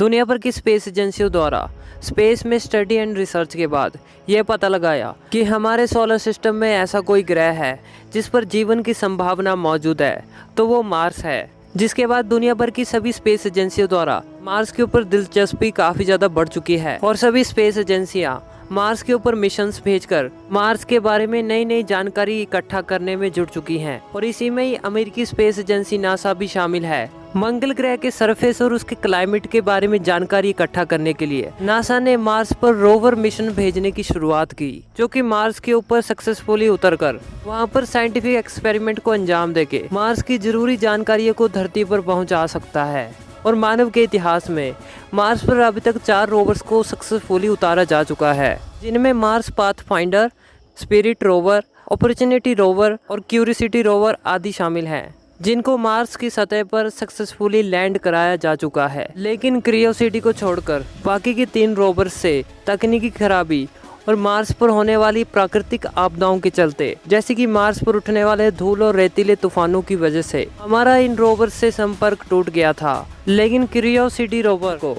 दुनिया भर की स्पेस एजेंसियों द्वारा स्पेस में स्टडी एंड रिसर्च के बाद यह पता लगाया कि हमारे सोलर सिस्टम में ऐसा कोई ग्रह है जिस पर जीवन की संभावना मौजूद है, तो वो मार्स है। जिसके बाद दुनिया भर की सभी स्पेस एजेंसियों द्वारा मार्स के ऊपर दिलचस्पी काफी ज्यादा बढ़ चुकी है और सभी स्पेस एजेंसियां मार्स के ऊपर मिशंस भेजकर मार्स के बारे में नई नई जानकारी इकट्ठा करने में जुट चुकी हैं। और इसी में ही अमेरिकी स्पेस एजेंसी नासा भी शामिल है। मंगल ग्रह के सरफेस और उसके क्लाइमेट के बारे में जानकारी इकट्ठा करने के लिए नासा ने मार्स पर रोवर मिशन भेजने की शुरुआत की, जो कि मार्स के ऊपर सक्सेसफुली उतरकर वहां पर साइंटिफिक एक्सपेरिमेंट को अंजाम देके मार्स की जरूरी जानकारियों को धरती पर पहुंचा सकता है। और मानव के इतिहास में मार्स पर अभी तक 4 रोवर्स को सक्सेसफुली उतारा जा चुका है, जिनमें Mars pathfinder, spirit rover, opportunity rover और क्यूरियोसिटी रोवर आदि शामिल हैं, जिनको मार्स की सतह पर सक्सेसफुली लैंड कराया जा चुका है। लेकिन क्यूरियोसिटी को छोड़कर बाकी की 3 रोवर्स से तकनीकी खराबी और मार्स पर होने वाली प्राकृतिक आपदाओं के चलते, जैसे कि मार्स पर उठने वाले धूल और रेतीले तूफानों की वजह से हमारा इन रोवर से संपर्क टूट गया था। लेकिन क्यूरियोसिटी रोवर को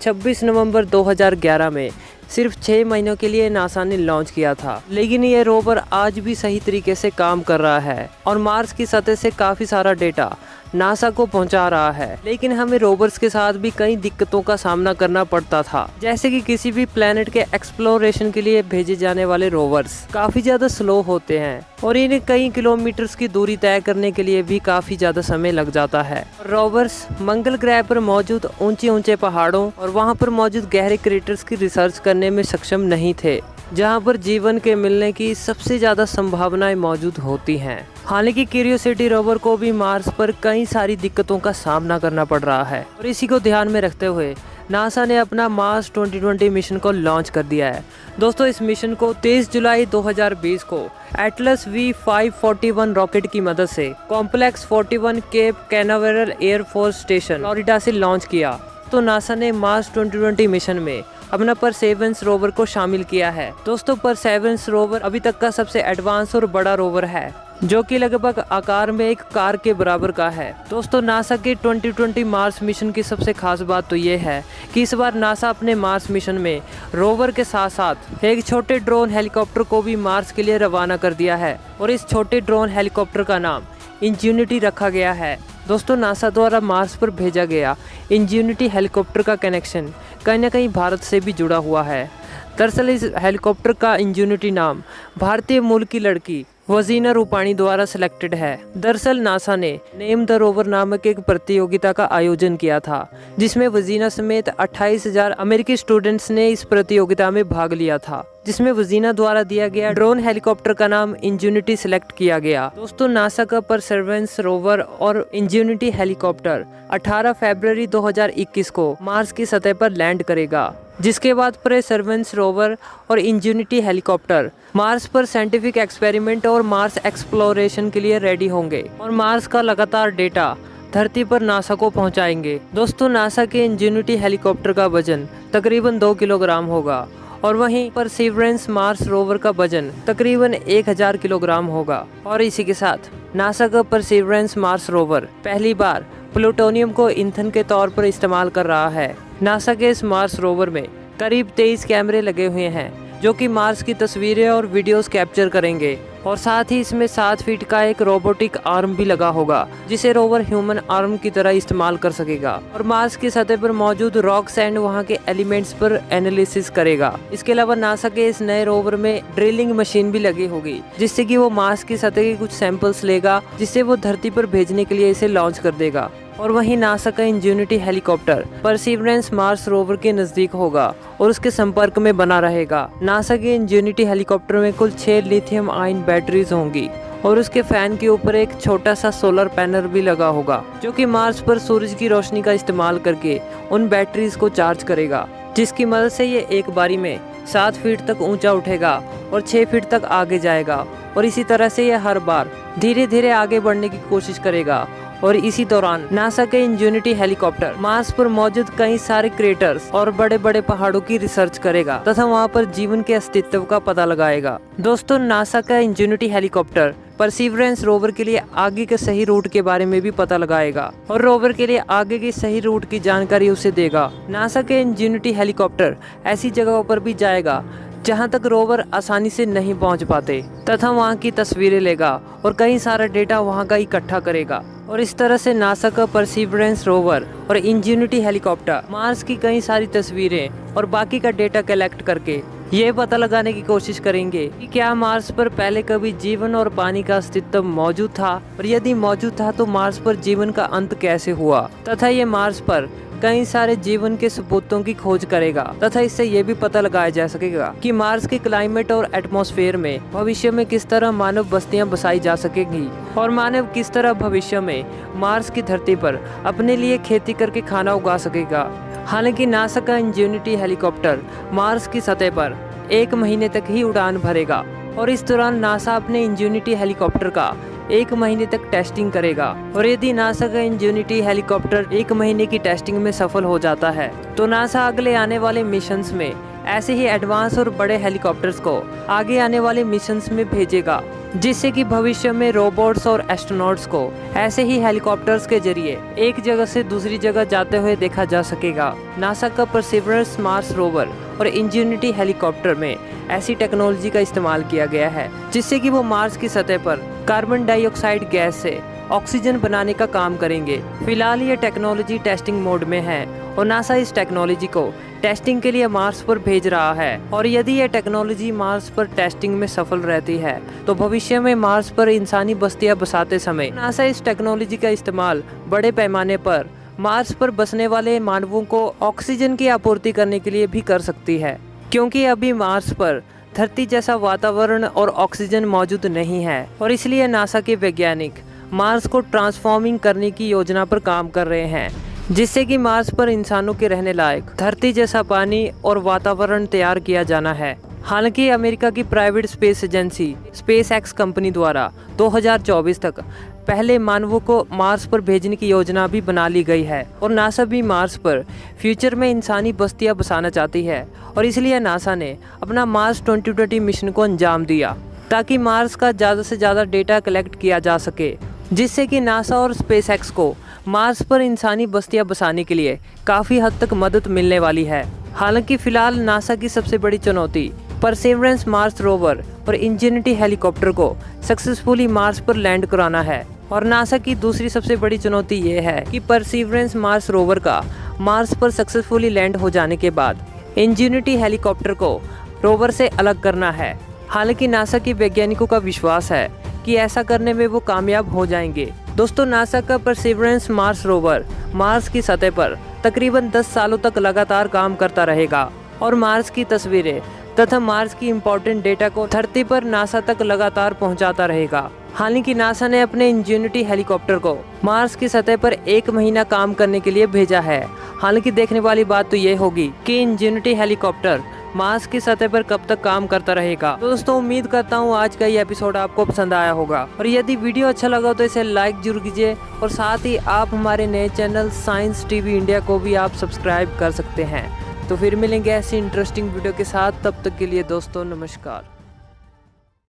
26 नवंबर 2011 में सिर्फ 6 महीनों के लिए नासा ने लॉन्च किया था। लेकिन ये रोवर आज भी सही तरीके से काम कर रहा है और मार्स की सतह से काफी सारा डेटा नासा को पहुंचा रहा है। लेकिन हमें रोवर्स के साथ भी कई दिक्कतों का सामना करना पड़ता था, जैसे कि किसी भी प्लेनेट के एक्सप्लोरेशन के लिए भेजे जाने वाले रोवर्स काफी ज्यादा स्लो होते हैं और इन्हें कई किलोमीटर्स की दूरी तय करने के लिए भी काफी ज्यादा समय लग जाता है। रोवर्स मंगल ग्रह पर मौजूद ऊंचे पहाड़ों और वहां पर मौजूद गहरे क्रेटर्स की रिसर्च करने में सक्षम नहीं थे, जहां पर जीवन के मिलने की सबसे ज्यादा संभावनाएं मौजूद होती हैं। हालांकि क्यूरियोसिटी रोवर को भी मार्स पर कई सारी दिक्कतों का सामना करना पड़ रहा है और इसी को ध्यान में रखते हुए नासा ने अपना मार्स 2020 मिशन को लॉन्च कर दिया है। दोस्तों, इस मिशन को 23 जुलाई 2020 को एटलस V541 रॉकेट की मदद से complex 41 Cape Canaveral air force station Florida से लॉन्च किया। तो नासा ने मार्स 2020 मिशन में अपना परसेवरेंस रोवर को शामिल किया है। दोस्तों, परसेवरेंस रोवर अभी तक का सबसे एडवांस और बड़ा रोवर है, जो कि लगभग आकार में एक कार के बराबर का है। दोस्तों, नासा के 2020 मार्स मिशन की सबसे खास बात तो ये है कि इस बार नासा अपने मार्स मिशन में रोवर के साथ साथ एक छोटे ड्रोन हेलीकॉप्टर को भी मार्स के लिए रवाना कर दिया है और इस छोटे ड्रोन हेलीकॉप्टर का नाम इंजेन्युटी रखा गया है। दोस्तों, नासा द्वारा मार्स पर भेजा गया इंजेन्युटी हेलीकॉप्टर का कनेक्शन कहीं न कहीं भारत से भी जुड़ा हुआ है। दरअसल इस हेलीकॉप्टर का इंजेन्युटी नाम भारतीय मूल की लड़की वजीना रूपाणी द्वारा सिलेक्टेड है। दरअसल नासा ने नेम द रोवर नामक एक प्रतियोगिता का आयोजन किया था, जिसमें वजीना समेत 28,000 अमेरिकी स्टूडेंट्स ने इस प्रतियोगिता में भाग लिया था, जिसमें वजीना द्वारा दिया गया ड्रोन हेलीकॉप्टर का नाम इंजेन्युटी सिलेक्ट किया गया। दोस्तों, नासा का परसेवरेंस रोवर और इंजेन्युटी हेलीकॉप्टर 18 फरवरी 2021 को मार्स की सतह पर लैंड करेगा, जिसके बाद परसेवरेंस रोवर और इंजेन्युटी हेलीकॉप्टर मार्स पर साइंटिफिक एक्सपेरिमेंट और मार्स एक्सप्लोरेशन के लिए रेडी होंगे और मार्स का लगातार डेटा धरती पर नासा को पहुंचाएंगे। दोस्तों, नासा के इंजेन्युटी हेलीकॉप्टर का वजन तकरीबन 2 किलोग्राम होगा और वहीं परसेवरेंस मार्स रोवर का वजन तकरीबन 1000 किलोग्राम होगा। और इसी के साथ नासा का परसेवरेंस मार्स रोवर पहली बार प्लूटोनियम को ईंधन के तौर पर इस्तेमाल कर रहा है। नासा के इस मार्स रोवर में करीब 23 कैमरे लगे हुए हैं, जो कि मार्स की तस्वीरें और वीडियोस कैप्चर करेंगे और साथ ही इसमें 7 फीट का एक रोबोटिक आर्म भी लगा होगा, जिसे रोवर ह्यूमन आर्म की तरह इस्तेमाल कर सकेगा और मार्स की सतह पर मौजूद रॉक्स एंड वहां के एलिमेंट्स पर एनालिसिस करेगा। इसके अलावा नासा के इस नए रोवर में ड्रिलिंग मशीन भी लगी होगी, जिससे कि वो मार्स की सतह के कुछ सैंपल्स लेगा, जिससे वो धरती पर भेजने के लिए इसे लॉन्च कर देगा। और वहीं नासा का ingenuity helicopter Perseverance Mars rover के नजदीक होगा और उसके संपर्क में बना रहेगा। नासा के इंजेन्युटी हेलीकॉप्टर में कुल 6 लिथियम आयन बैटरीज होंगी और उसके फैन के ऊपर एक छोटा सा सोलर पैनल भी लगा होगा, जो कि मार्स पर सूरज की रोशनी का इस्तेमाल करके उन बैटरीज को चार्ज करेगा, जिसकी मदद से ये एक बारी में 7 फीट तक ऊंचा उठेगा और 6 फीट तक आगे जाएगा और इसी तरह से ये हर बार धीरे धीरे आगे बढ़ने की कोशिश करेगा और इसी दौरान नासा के इंजेनिटी हेलीकॉप्टर मार्स पर मौजूद कई सारे क्रेटर्स और बड़े बड़े पहाड़ों की रिसर्च करेगा तथा वहाँ पर जीवन के अस्तित्व का पता लगाएगा। दोस्तों, नासा का इंजेनिटी हेलीकॉप्टर परसिवरेंस रोवर के लिए आगे के सही रूट के बारे में भी पता लगाएगा और रोवर के लिए आगे की सही रूट की जानकारी उसे देगा। नासा के इंजेनिटी हेलीकॉप्टर ऐसी जगहों पर भी जाएगा जहां तक रोवर आसानी से नहीं पहुंच पाते तथा वहां की तस्वीरें लेगा और कई सारा डेटा वहां का इकट्ठा करेगा। और इस तरह से नासा का परसिवरेंस रोवर और इंजेनिटी हेलीकॉप्टर मार्स की कई सारी तस्वीरें और बाकी का डेटा कलेक्ट करके ये पता लगाने की कोशिश करेंगे कि क्या मार्स पर पहले कभी जीवन और पानी का अस्तित्व मौजूद था, और यदि मौजूद था तो मार्स पर जीवन का अंत कैसे हुआ, तथा ये मार्स पर कई सारे जीवन के सबूतों की खोज करेगा तथा इससे ये भी पता लगाया जा सकेगा कि मार्स के क्लाइमेट और एटमॉस्फेयर में भविष्य में किस तरह मानव बस्तियां बसाई जा सकेंगी और मानव किस तरह भविष्य में मार्स की धरती पर अपने लिए खेती करके खाना उगा सकेगा। हालांकि नासा का इंजेनिटी हेलीकॉप्टर मार्स की सतह पर 1 महीने तक ही उड़ान भरेगा और इस दौरान नासा अपने इंजेनिटी हेलीकॉप्टर का 1 महीने तक टेस्टिंग करेगा। और यदि नासा का इंजेनिटी हेलीकॉप्टर 1 महीने की टेस्टिंग में सफल हो जाता है तो नासा अगले आने वाले मिशंस में ऐसे ही एडवांस और बड़े हेलीकॉप्टर्स को आगे आने वाले मिशंस में भेजेगा, जिससे कि भविष्य में रोबोट्स और एस्ट्रोनॉट्स को ऐसे ही हेलीकॉप्टर्स के जरिए एक जगह से दूसरी जगह जाते हुए देखा जा सकेगा। नासा का परसिवरेंस मार्स रोवर और इंजेनिटी हेलीकॉप्टर में ऐसी टेक्नोलॉजी का इस्तेमाल किया गया है जिससे कि वो मार्स की सतह पर कार्बन डाइऑक्साइड गैस से ऑक्सीजन बनाने का काम करेंगे। फिलहाल ये टेक्नोलॉजी टेस्टिंग मोड में है और नासा इस टेक्नोलॉजी को टेस्टिंग के लिए मार्स पर भेज रहा है। और यदि यह टेक्नोलॉजी मार्स पर टेस्टिंग में सफल रहती है तो भविष्य में मार्स पर इंसानी बस्तियां बसाते समय नासा इस टेक्नोलॉजी का इस्तेमाल बड़े पैमाने पर मार्स पर बसने वाले मानवों को ऑक्सीजन की आपूर्ति करने के लिए भी कर सकती है, क्योंकि अभी मार्स पर धरती जैसा वातावरण और ऑक्सीजन मौजूद नहीं है और इसलिए नासा के वैज्ञानिक मार्स को ट्रांसफॉर्मिंग करने की योजना पर काम कर रहे हैं, जिससे कि मार्स पर इंसानों के रहने लायक धरती जैसा पानी और वातावरण तैयार किया जाना है। हालांकि अमेरिका की private space agency SpaceX company द्वारा 2024 तक पहले मानवों को मार्स पर भेजने की योजना भी बना ली गई है और नासा भी मार्स पर फ्यूचर में इंसानी बस्तियां बसाना चाहती है और इसलिए नासा ने अपना मार्स 2020 मिशन को अंजाम दिया ताकि मार्स का ज़्यादा से ज़्यादा डेटा कलेक्ट किया जा सके, जिससे कि नासा और स्पेसएक्स को मार्स पर इंसानी बस्तियां बसाने के लिए काफ़ी हद तक मदद मिलने वाली है। हालांकि फिलहाल नासा की सबसे बड़ी चुनौती परसिवरेंस मार्स रोवर और इंजेनिटी हेलीकॉप्टर को सक्सेसफुली मार्स पर लैंड कराना है और नासा की दूसरी सबसे बड़ी चुनौती ये है कि परसिवरेंस मार्स रोवर का मार्स पर सक्सेसफुली लैंड हो जाने के बाद इंजेनिटी हेलीकॉप्टर को रोवर से अलग करना है। हालांकि नासा के वैज्ञानिकों का विश्वास है कि ऐसा करने में वो कामयाब हो जाएंगे। दोस्तों, नासा का परसिवरेंस मार्स रोवर मार्स की सतह पर तकरीबन 10 सालों तक लगातार काम करता रहेगा और मार्स की तस्वीरें तथा मार्स की इम्पोर्टेंट डेटा को धरती पर नासा तक लगातार पहुंचाता रहेगा। हालांकि नासा ने अपने इंजेनिटी हेलीकॉप्टर को मार्स की सतह पर 1 महीना काम करने के लिए भेजा है। हालांकि देखने वाली बात तो ये होगी कि इंजेनिटी हेलीकॉप्टर मार्स की सतह पर कब तक काम करता रहेगा। तो दोस्तों, उम्मीद करता हूँ आज का ये एपिसोड आपको पसंद आया होगा और यदि वीडियो अच्छा लगा तो इसे लाइक जरूर कीजिए और साथ ही आप हमारे नए चैनल साइंस टीवी इंडिया को भी आप सब्सक्राइब कर सकते हैं। तो फिर मिलेंगे ऐसी इंटरेस्टिंग वीडियो के साथ, तब तक के लिए दोस्तों नमस्कार।